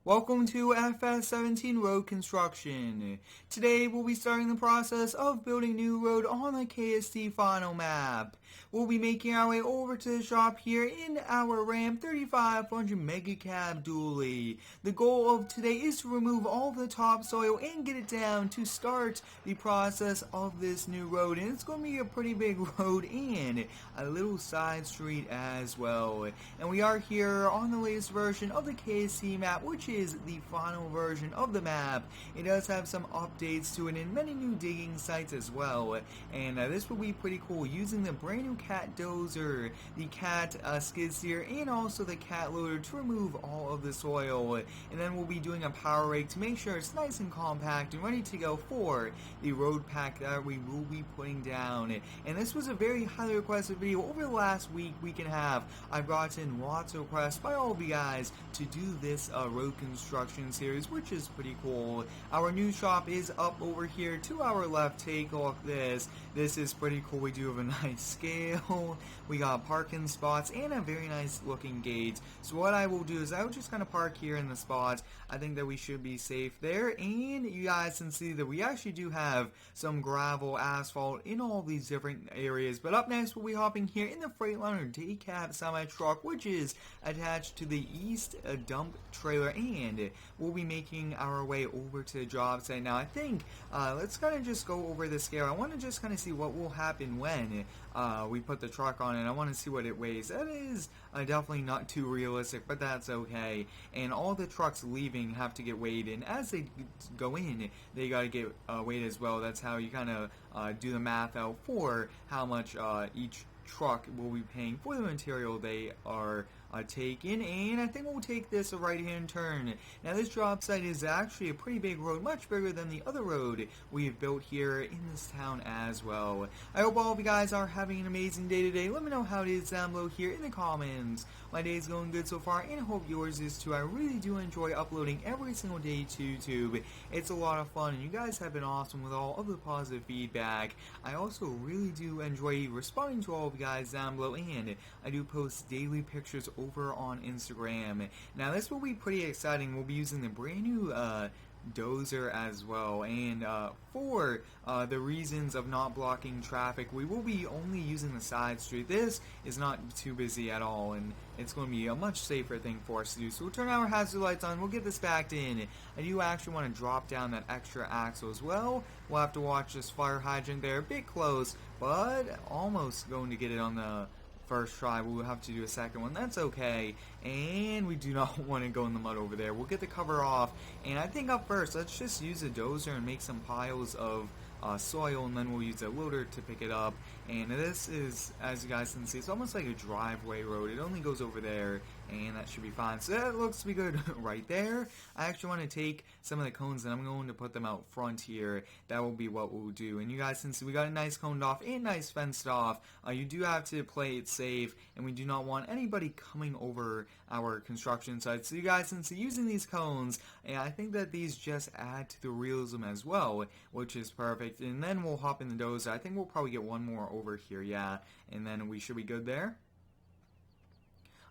Welcome to FS17 Road Construction. Today we'll be starting the process of building a new road on the KST Final Map. We'll be making our way over to the shop here in our Ram 3500 Mega Cab dually. The goal of today is to remove all the topsoil and get it down to start the process of this new road. And it's going to be a pretty big road and a little side street as well. And we are here on the latest version of the KST map, which is the final version of the map. It does have some updates to it and many new digging sites as well. And this will be pretty cool using the brand new cat dozer, the cat skid steer, and also the cat loader to remove all of the soil. And then we'll be doing a power rake to make sure it's nice and compact and ready to go for the road pack that we will be putting down. And this was a very highly requested video over the last week and a half. I've gotten lots of requests by all of you guys to do this road construction series, which is pretty cool. Our new shop is up over here to our left. Take a look at this. This is pretty cool. We do have a nice scale. We got parking spots and a very nice looking gate. So what I will do is I will just kind of park here in the spot. I think that we should be safe there, and you guys can see that we actually do have some gravel, asphalt in all these different areas. But up next we'll be hopping here in the Freightliner day cab semi truck, which is attached to the east dump trailer, and we'll be making our way over to the job site. Now I think let's kind of just go over the scale. I want to just kind of see what will happen when we put the truck on it. I want to see what it weighs. That is definitely not too realistic, but that's okay. And all the trucks leaving have to get weighed in. As they go in, they got to get weighed as well. That's how you kind of do the math out for how much each truck will be paying for the material they are taking. And I think we'll take this a right hand turn. Now this job site is actually a pretty big road, much bigger than the other road we've built here in this town as well. I hope all of you guys are having an amazing day today. Let me know how it is down below here in the comments. My day is going good so far, and I hope yours is too. I really do enjoy uploading every single day to YouTube. It's a lot of fun, and you guys have been awesome with all of the positive feedback. I also really do enjoy responding to all of you guys down below, and I do post daily pictures over on Instagram. Now this will be pretty exciting. We'll be using the brand new Dozer as well, and for the reasons of not blocking traffic, we will be only using the side street. This is not too busy at all, and it's going to be a much safer thing for us to do. So we'll turn our hazard lights on, we'll get this backed in. I do actually want to drop down that extra axle as well. We'll have to watch this fire hydrant there, a bit close, but almost going to get it on the first try. We'll have to do a second one. That's okay. And we do not want to go in the mud over there. We'll get the cover off. And I think up first, let's just use a dozer and make some piles of soil, and then we'll use a loader to pick it up. And this is, as you guys can see, it's almost like a driveway road. It only goes over there, and that should be fine. So that looks to be good right there. I actually want to take some of the cones and I'm going to put them out front here. That will be what we'll do. And you guys can see we got a nice coned off and nice fenced off. You do have to play it safe, and we do not want anybody coming over our construction site. So you guys can see using these cones, and I think that these just add to the realism as well, which is perfect. And then we'll hop in the dozer. I think we'll probably get one more over here, yeah, and then we should be good there.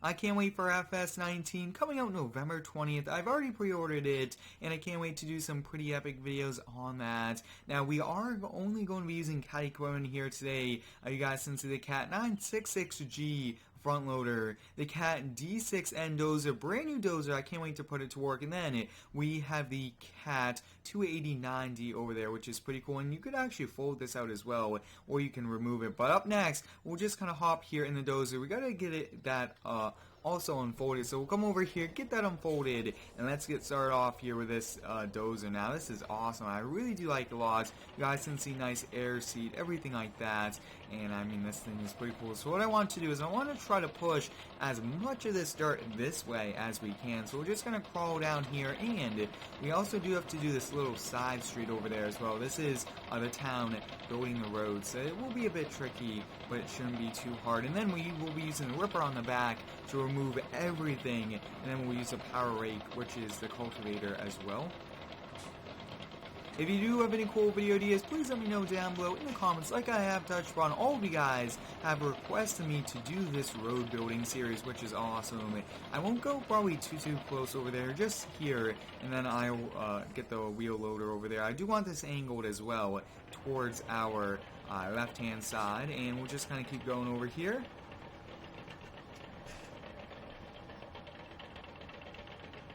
I can't wait for FS19 coming out November 20th. I've already pre-ordered it, and I can't wait to do some pretty epic videos on that. Now, we are only going to be using cat equipment here today. You guys can see the Cat 966G front loader, the Cat D6N dozer, brand new dozer. I can't wait to put it to work. And then we have the Cat 289D over there, which is pretty cool. And you could actually fold this out as well, or you can remove it. But up next, we'll just kind of hop here in the dozer. We gotta get it that also unfolded. So we'll come over here, get that unfolded, and let's get started off here with this dozer. Now this is awesome. I really do like it a lot. You guys can see nice air seat, everything like that. And I mean, this thing is pretty cool. So what I want to do is I want to try to push as much of this dirt this way as we can. So we're just going to crawl down here, and we also do have to do this little side street over there as well. This is the town building the road, so it will be a bit tricky, but it shouldn't be too hard. And then we will be using the ripper on the back to remove everything, and then we'll use a power rake, which is the cultivator as well. If you do have any cool video ideas, please let me know down below in the comments. Like I have touched upon, all of you guys have requested me to do this road building series, which is awesome. I won't go probably too close over there, just here, and then I'll get the wheel loader over there. I do want this angled as well towards our left hand side, and we'll just kind of keep going over here.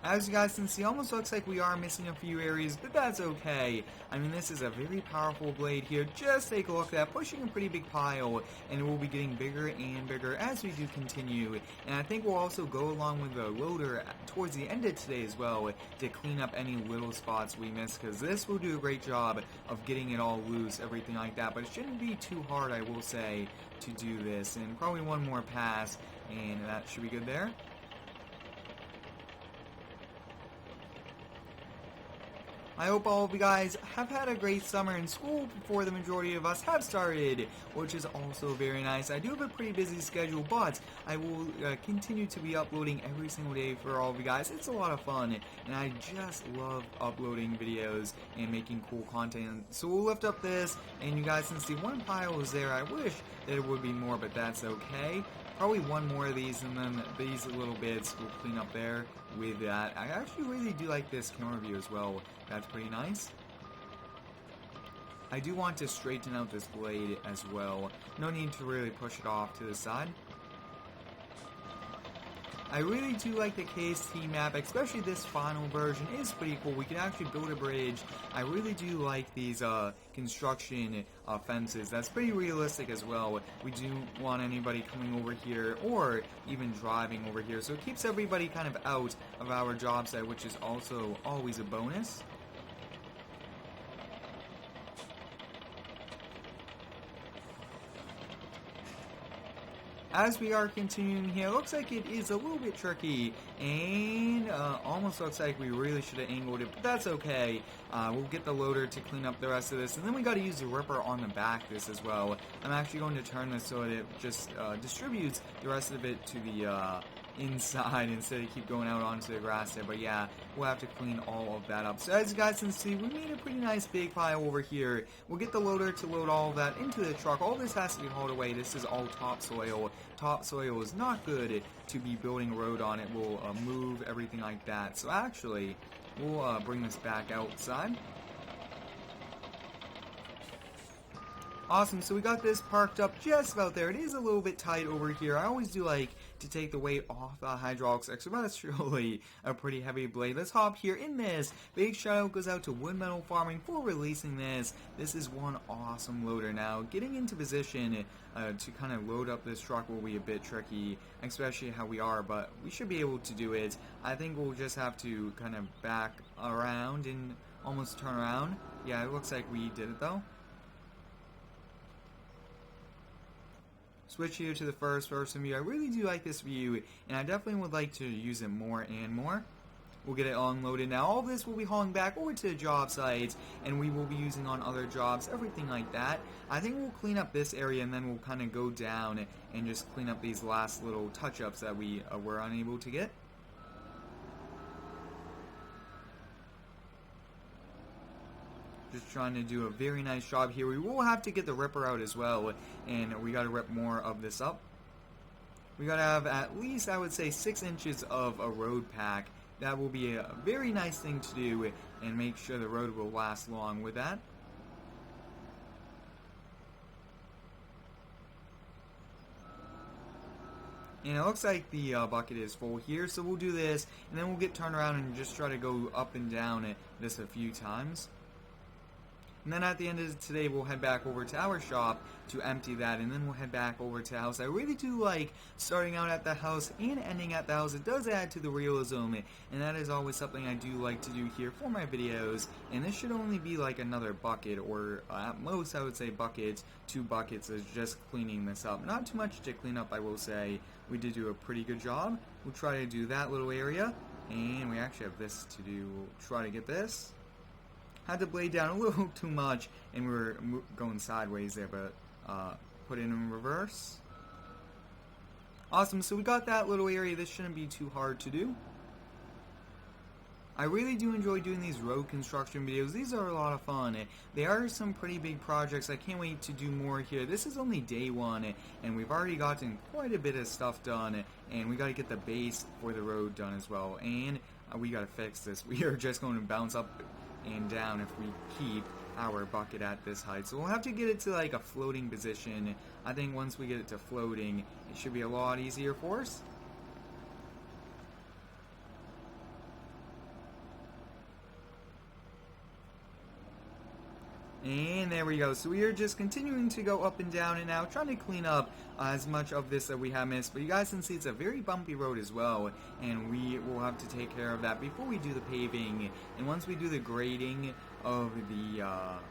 As you guys can see, almost looks like we are missing a few areas, but that's okay. I mean, this is a very powerful blade here. Just take a look at that, pushing a pretty big pile, and it will be getting bigger and bigger as we do continue. And I think we'll also go along with the loader towards the end of today as well to clean up any little spots we missed, because this will do a great job of getting it all loose, everything like that. But it shouldn't be too hard, I will say, to do this. And probably one more pass, and that should be good there. I hope all of you guys have had a great summer in school before the majority of us have started, which is also very nice. I do have a pretty busy schedule, but I will continue to be uploading every single day for all of you guys. It's a lot of fun, and I just love uploading videos and making cool content. So we'll lift up this, and you guys can see one pile is there. I wish that it would be more, but that's okay. Probably one more of these, and then these little bits we'll clean up there with that. I actually really do like this camera view as well. That's pretty nice. I do want to straighten out this blade as well. No need to really push it off to the side. I really do like the KST map, especially this final version. It's pretty cool. We can actually build a bridge. I really do like these construction fences. That's pretty realistic as well. We do want anybody coming over here or even driving over here. So it keeps everybody kind of out of our job site, which is also always a bonus. As we are continuing here, looks like it is a little bit tricky, and almost looks like we really should have angled it, but that's okay. We'll get the loader to clean up the rest of this, and then we got to use the ripper on the back of this as well. I'm actually going to turn this so that it just distributes the rest of it to the inside instead of keep going out onto the grass there. But yeah, we'll have to clean all of that up. So as you guys can see, we made a pretty nice big pile over here. We'll get the loader to load all of that into the truck. All this has to be hauled away. This is all topsoil. Topsoil is not good to be building a road on. It will move everything like that. So actually, we'll bring this back outside. Awesome, so we got this parked up just about there. It is a little bit tight over here. I always do like to take the weight off the hydraulics extra, but that's really a pretty heavy blade. Let's hop here in this. Big shout out goes out to Wood Metal Farming for releasing this. This is one awesome loader. Now, getting into position to kind of load up this truck will be a bit tricky, especially how we are, but we should be able to do it. I think we'll just have to kind of back around and almost turn around. Yeah, it looks like we did it though. Switch here to the first person view. I really do like this view, and I definitely would like to use it more and more. We'll get it unloaded now. All this will be hauling back over to the job sites, and we will be using on other jobs, everything like that. I think we'll clean up this area, and then we'll kind of go down and just clean up these last little touch-ups that we were unable to get. Just trying to do a very nice job here. We will have to get the ripper out as well, and we got to rip more of this up. We got to have at least, I would say, 6 inches of a road pack. That will be a very nice thing to do and make sure the road will last long with that. And it looks like the bucket is full here, so we'll do this, and then we'll get turned around and just try to go up and down this a few times. And then at the end of today, we'll head back over to our shop to empty that, and then we'll head back over to the house. I really do like starting out at the house and ending at the house. It does add to the realism, and that is always something I do like to do here for my videos. And this should only be like another bucket, or at most I would say buckets, 2 buckets is just cleaning this up. Not too much to clean up, I will say. We did do a pretty good job. We'll try to do that little area, and we actually have this to do. We'll try to get this. Had the blade down a little too much, and we were going sideways there, but put it in reverse. Awesome, so we got that little area. This shouldn't be too hard to do. I really do enjoy doing these road construction videos. These are a lot of fun. They are some pretty big projects. I can't wait to do more here. This is only day one, and we've already gotten quite a bit of stuff done, and we got to get the base for the road done as well, and we got to fix this. We are just going to bounce up and down if we keep our bucket at this height. So we'll have to get it to like a floating position. I think once we get it to floating, it should be a lot easier for us. And there we go. So we are just continuing to go up and down and now trying to clean up as much of this that we have missed. But you guys can see it's a very bumpy road as well, and we will have to take care of that before we do the paving. And once we do the grading of the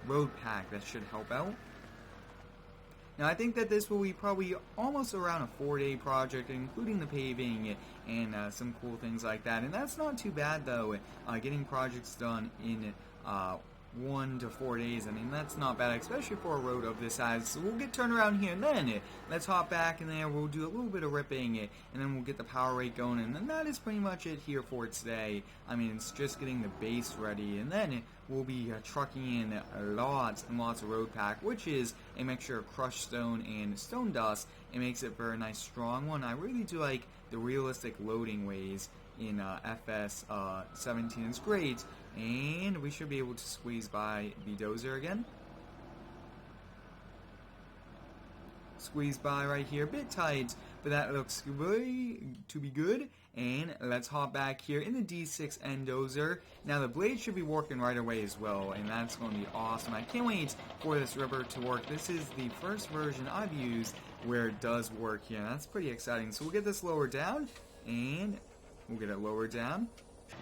road pack, that should help out. Now I think that this will be probably almost around a 4-day project, including the paving and some cool things like that. And that's not too bad though, getting projects done in 1 to 4 days. I mean, that's not bad, especially for a road of this size. So we'll get turned around here, and then let's hop back in there. We'll do a little bit of ripping, and then we'll get the power rake going, and then that is pretty much it here for today. I mean, it's just getting the base ready, and then we'll be trucking in lots and lots of road pack, which is a mixture of crushed stone and stone dust. It makes it a very nice strong one. I really do like the realistic loading ways in FS 17. It's great, and we should be able to squeeze by the Dozer again. Squeeze by right here, a bit tight, but that looks to be good. And let's hop back here in the D6 end Dozer. Now the blade should be working right away as well, and that's going to be awesome. I can't wait for this ripper to work. This is the first version I've used where it does work here. That's pretty exciting. So we'll get this lower down, and we'll get it lower down.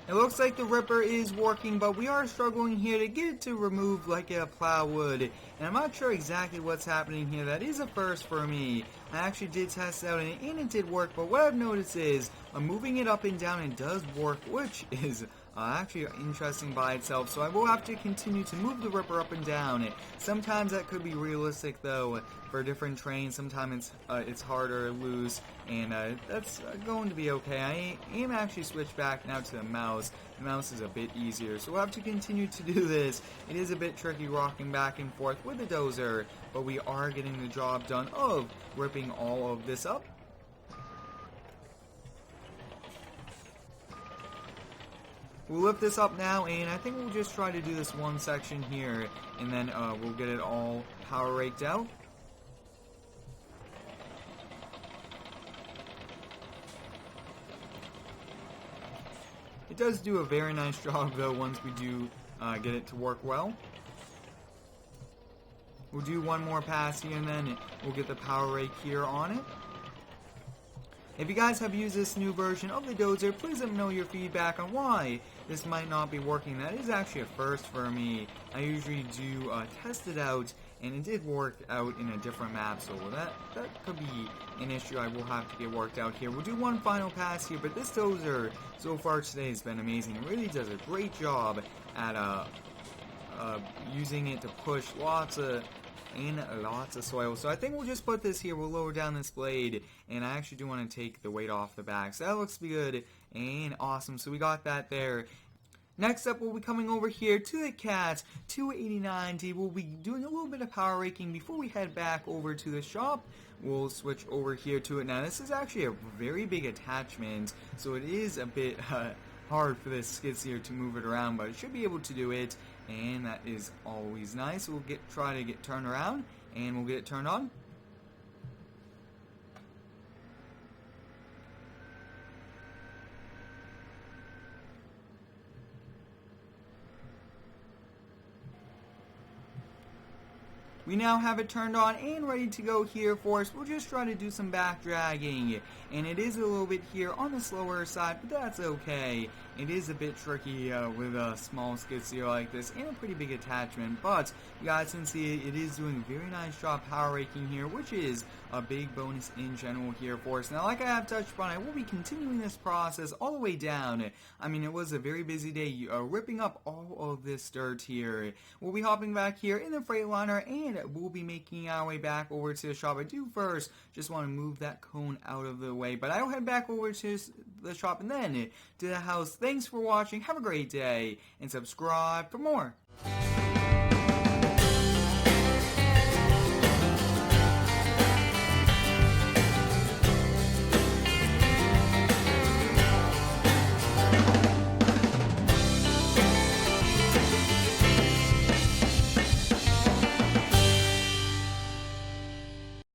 It looks like the ripper is working, but we are struggling here to get it to remove like a plow would. And I'm not sure exactly what's happening here. That is a first for me. I actually did test it out and it did work, but what I've noticed is moving it up and down, it does work, which is actually interesting by itself. So I will have to continue to move the ripper up and down. Sometimes that could be realistic though for different trains. Sometimes it's harder to lose, and that's going to be okay. I am actually switched back now to the mouse. The mouse is a bit easier, so we'll have to continue to do this. It is a bit tricky rocking back and forth with the Dozer, but we are getting the job done of ripping all of this up. We'll lift this up now, and I think we'll just try to do this one section here, and then we'll get it all power raked out. It does do a very nice job though once we do get it to work well. We'll do one more pass here, and then we'll get the power rake here on it. If you guys have used this new version of the Dozer, please let me know your feedback on why this might not be working. That is actually a first for me. I usually do test it out, and it did work out in a different map, so that could be an issue I will have to get worked out here. We'll do one final pass here, but this Dozer so far today has been amazing. It really does a great job at using it to push lots of soil. So I think we'll just put this here. We'll lower down this blade, and I actually do want to take the weight off the back. So that looks good and awesome. So we got that there. Next up, we'll be coming over here to the Cat 289T. We'll be doing a little bit of power raking before we head back over to the shop. We'll switch over here to it. Now, this is actually a very big attachment, so it is a bit hard for this skid steer to move it around, but it should be able to do it, and that is always nice. We'll try to get turned around, and we'll get it turned on. We now have it turned on and ready to go here for us. We'll just try to do some back dragging, and it is a little bit here on the slower side, but that's okay. It is a bit tricky with a small skid steer like this and a pretty big attachment, but you guys can see it is doing a very nice job power raking here, which is a big bonus in general here for us. Now, like I have touched upon, I will be continuing this process all the way down. I mean, it was a very busy day ripping up all of this dirt here. We'll be hopping back here in the Freightliner, and we'll be making our way back over to the shop. I do first just want to move that cone out of the way, but I'll head back over to the shop and then to the house. Thanks for watching. Have a great day and subscribe for more.